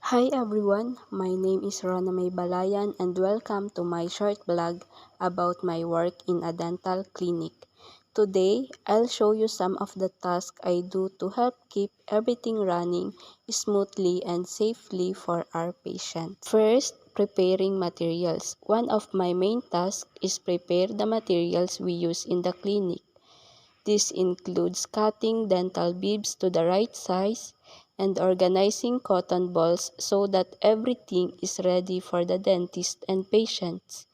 Hi everyone, my name is Rona May Balayan and welcome to my short blog about my work in a dental clinic. Today, I'll show you some of the tasks I do to help keep everything running smoothly and safely for our patients. First, preparing materials. One of my main tasks is prepare the materials we use in the clinic. This includes cutting dental bibs to the right size and organizing cotton balls so that everything is ready for the dentist and patients.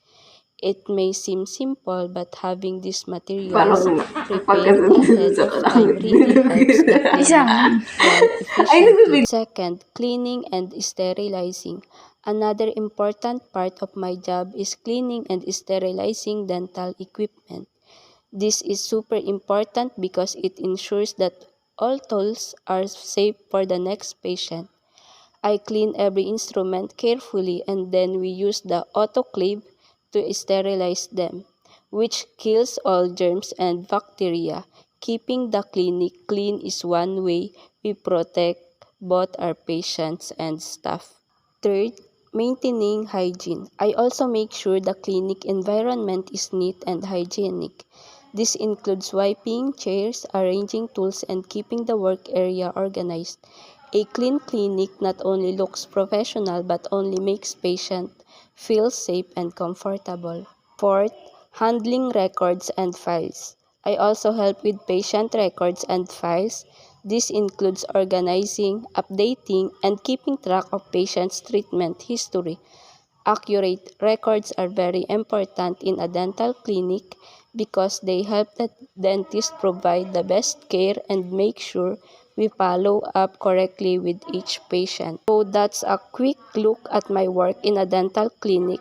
It may seem simple, but having these materials prepared ahead of time really helps the clinic run efficiently. Second, cleaning and sterilizing. Another important part of my job is cleaning and sterilizing dental equipment. This is super important because it ensures that all tools are safe for the next patient. I clean every instrument carefully and then we use the autoclave to sterilize them, which kills all germs and bacteria. Keeping the clinic clean is one way we protect both our patients and staff. Third, maintaining hygiene. I also make sure the clinic environment is neat and hygienic. This includes wiping chairs, arranging tools, and keeping the work area organized. A clean clinic not only looks professional but only makes patients feel safe and comfortable. Fourth, handling records and files. I also help with patient records and files. This includes organizing, updating, and keeping track of patients' treatment history. Accurate records are very important in a dental clinic because they help the dentist provide the best care and make sure we follow up correctly with each patient. So that's a quick look at my work in a dental clinic.